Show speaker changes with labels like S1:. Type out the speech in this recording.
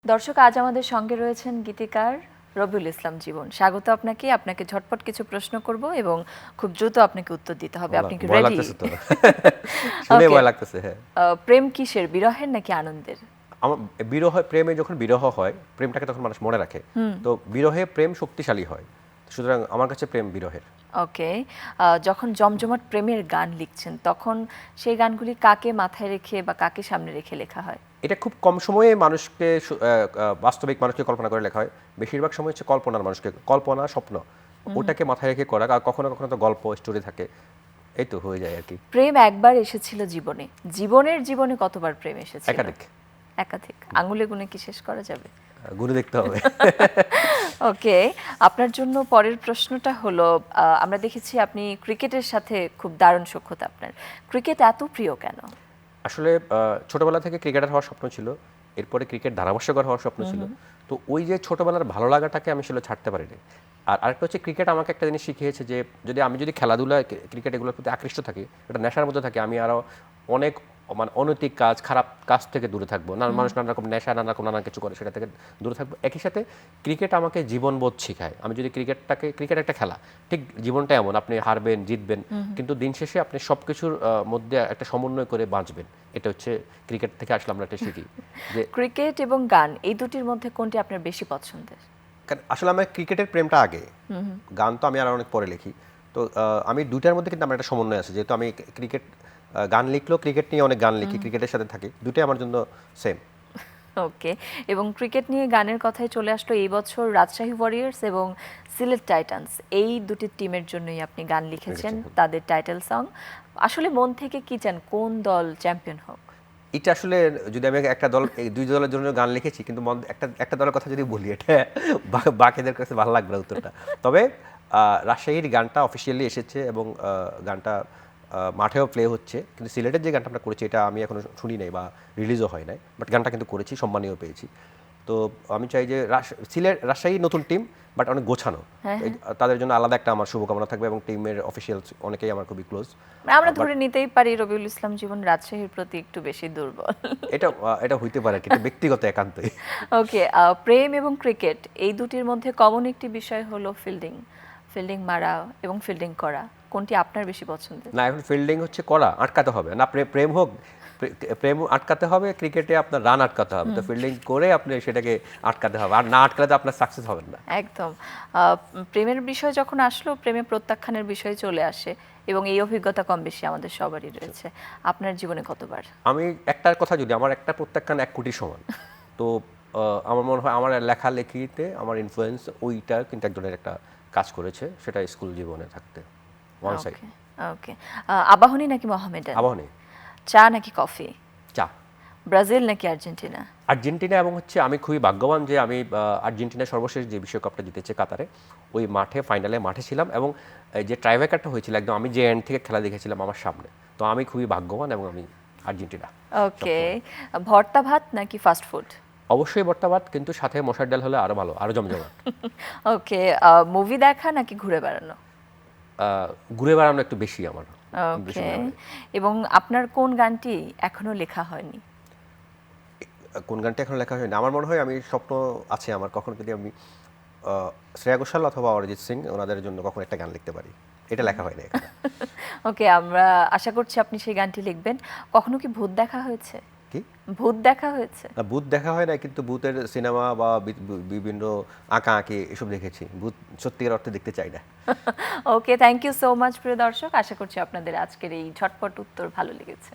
S1: দর্শক, আজ আমাদের সঙ্গে রয়েছেন গীতিকার রবিউল ইসলাম জীবন। স্বাগত আপনাকে। আপনাকে ঝটপট কিছু প্রশ্ন করব এবং খুব দ্রুত আপনাকে উত্তর দিতে হবে। আপনি কি
S2: ভয়
S1: রেডি?
S2: লাগতেছে তো। শুনে
S1: ওকে।
S2: ভয় লাগতেছে, হ্যাঁ।
S1: প্রেম কিসের, বিরহের নাকি আনন্দের?
S2: আমার বিরহ প্রেমে যখন বিরহ হয়, প্রেমটাকে তখন মানুষ মনে রাখে। তো বিরহে প্রেম শক্তিশালী হয়। সুতরাং আমার কাছে প্রেম বিরহের।
S1: ওকে। যখন জমজমাট প্রেমের গান লিখছেন তখন সেই গানগুলি কাকে মাথায় রেখে বা কাকে সামনে রেখে লেখা হয়?
S2: এটা খুব কম সময়ে মানুষকে বাস্তবিক মানুষকে কল্পনা করে লেখা হয়। বেশিরভাগ সময় হচ্ছে কল্পনার মানুষকে, কল্পনা স্বপ্ন ওটাকে মাথায় রেখে করা। আর কখনো কখনো তো গল্প স্টোরি থাকে, এই তো হয়ে যায় আর কি।
S1: প্রেম একবার এসেছিল জীবনে, জীবনে কতবার প্রেম এসেছিল?
S2: একাধিক।
S1: একাধিক। আঙুলে গুনে কি শেষ করা যাবে?
S2: গুণে দেখতে হবে।
S1: ওকে। আপনার জন্য পরের প্রশ্নটা হলো, আমরা দেখেছি আপনি ক্রিকেটের সাথে খুব দারুণ সখ্যতা আপনার। ক্রিকেট এত প্রিয় কেন?
S2: আসলে ছোটবেলা থেকে ক্রিকেটার হওয়ার স্বপ্ন ছিল। এরপরে ক্রিকেট ধারাভাষ্যকার হওয়ার স্বপ্ন ছিল। তো ওই যে ছোটবেলার ভালো লাগাটাকে আমি আসলে ছাড়তে পারিনি। আর আরেকটা হচ্ছে, ক্রিকেট আমাকে একটা জিনিস শিখিয়েছে যে আমি যদি খেলাধুলায় ক্রিকেট এগুলোর প্রতি আকৃষ্ট থাকি, একটা নেশার মধ্যে থাকি, আমি আরও অনেক মানে অনৈতিক কাজ, খারাপ কাজ থেকে দূরে থাকবো। মানুষ নানা রকম নেশা, নানা রকম নানা কিছু করে, সেটা থেকে দূরে থাকবো। একই সাথে ক্রিকেট আমাকে জীবনবোধ শেখায়। আমি যদি ক্রিকেট একটা খেলা, ঠিক জীবনটা এমন, আপনি হারবেন জিতবেন, কিন্তু দিন শেষে আপনি সব কিছুর মধ্যে একটা সমন্বয় করে বাঁচবেন। এটা হচ্ছে ক্রিকেট থেকে আসলে আমরা একটা শিখি যে
S1: ক্রিকেট এবং গান, এই দুটির মধ্যে কোনটি আপনার বেশি পছন্দের?
S2: আসলে আমার ক্রিকেটের প্রেমটা আগে, গান তো আমি আর অনেক পরে লিখি। তো আমি দুইটার মধ্যে কিন্তু আমার একটা সমন্বয় আছে, যেহেতু আমি ক্রিকেট গান লিখলেও ক্রিকেট নিয়ে অনেক গান লিখি, ক্রিকেটের সাথে থাকি, দুটোই আমার জন্য সেম।
S1: ওকে। এবং ক্রিকেট নিয়ে গানের কথায় চলে আসলো, এই বছর রাজশাহী ওয়ারিয়র্স এবং সিলেট টাইটান্স, এই দুটি টিমের জন্যই আপনি গান লিখেছেন, তাদের টাইটেল সং। আসলে মন থেকে কি চান, কোন দল চ্যাম্পিয়ন হোক?
S2: এটা আসলে, যদি আমি একটা দল, এই দুই দলের জন্য গান লিখেছি, কিন্তু একটা একটা দলের কথা যদি বলি, এটা বাকিদের কাছে ভালো লাগবে না উত্তরটা। তবে রাজশাহীর গানটা অফিসিয়ালি এসেছে এবং গানটা মাঠেও প্লে হচ্ছে, কিন্তু সিলেটের যে গানটা আমরা করেছি এটা আমি এখনো শুনি নাই বা রিলিজও হয় নাই, বাট গানটা কিন্তু করেছি, সম্মানীয় পেয়েছি। তো আমি চাই যে রাজশাহী নতুন টিম, বাট অনেক গোছানো। তাদের জন্য আলাদা একটা আমার শুভকামনা থাকবে, এবং টিমের অফিসিয়ালস অনেকেই আমার খুবই ক্লোজ।
S1: আমরা ধরে নিতেই পারি রবিউল ইসলাম জীবন রাজশাহীর প্রতি একটু বেশি দুর্বল।
S2: এটা হইতে পারে, কিন্তু ব্যক্তিগত একান্তই।
S1: ওকে। প্রেম এবং ক্রিকেট, এই দুটির মধ্যে কমন একটি বিষয় হলো ফিল্ডিং। ফিল্ডিং মারা এবং ফিল্ডিং করা, কোনটি আপনার বেশি পছন্দের?
S2: না, এখন ফিল্ডিং হচ্ছে করা, আটকাতে হবে না। প্রেম হোক, প্রেম আটকাতে হবে, ক্রিকেটে আপনার রান আটকাতে হবে। তো ফিল্ডিং করে আপনি সেটাকে আটকাতে হবে, আর না আটকালে তো আপনার সাকসেস হবেন না।
S1: একদম। প্রেমের বিষয় যখন আসলো, প্রেমে প্রত্যাখ্যানের বিষয় চলে আসে এবং এই অভিজ্ঞতা কম বেশি আমাদের সবারই রয়েছে। আপনার জীবনে কতবার?
S2: আমি একটার কথা, যদি আমার একটা প্রত্যাখ্যান 1 কোটির সমান। তো আমার মনে হয় আমার লেখালেখিতে আমার ইনফ্লুয়েন্স ওইটা কিন্তু এক ধরনের একটা কাজ করেছে, সেটা স্কুল জীবনে থাকতে ওয়ান সাইড।
S1: ওকে। ওকে। আবাহনী নাকি মোহামেডান?
S2: আবাহনী।
S1: চা নাকি কফি?
S2: চা।
S1: ব্রাজিল নাকি আর্জেন্টিনা?
S2: আর্জেন্টিনা। এবং হচ্ছে আমি খুবই ভাগ্যবান যে আমি আর্জেন্টিনা সর্বশেষ যে বিশ্বকাপটা জিতেছে কাতারে, ওই মাঠে ফাইনালে মাঠে ছিলাম, এবং যে ট্রাইব্রেকারটা হয়েছিল একদম, আমি যে এন্ড থেকে খেলা দেখেছিলাম আমার সামনে। তো আমি খুবই ভাগ্যবান, এবং আমি আর্জেন্টিনা।
S1: ওকে। ভর্তা ভাত নাকি ফাস্ট ফুড?
S2: অবশ্যই বর্তাবাদ, কিন্তু সাথে মশার ডাল হলে আরো ভালো, আরো জমজমাট।
S1: ওকে। মুভি দেখা নাকি ঘুরে বেড়ানো?
S2: ঘুরে বেড়ানো একটু বেশি আমার, বেশি
S1: ওকে।
S2: ভালো লাগে।
S1: এবং আপনার কোন গানটি এখনো লেখা হয়নি?
S2: কোন গানটা এখন লেখা হয়নি, আমার মনে হয় আমি স্বপ্ন আছে আমার, কখন যদি আমি শ্রেয়া ঘোষাল অথবা অরিজিৎ সিং ওনাদের জন্য কখন একটা গান লিখতে পারি। এটা লেখা হয়নি এখনো।
S1: ওকে, আমরা আশা করছি আপনি সেই গানটি লিখবেন। কখনো কি ভূত দেখা হয়েছে?
S2: কি?
S1: ভূত দেখা হয়েছে?
S2: না, ভূত দেখা হয় না, কিন্তু ভূতের সিনেমা বা বিভিন্ন আঁকা আঁকি এসব দেখেছি। ভূত সত্যিকার অর্থে দেখতে চাই না।
S1: ওকে, থ্যাংক ইউ সো মাচ প্রিয় দর্শক। আশা করছি আপনাদের আজকের এই ঝটপট উত্তর ভালো লেগেছে।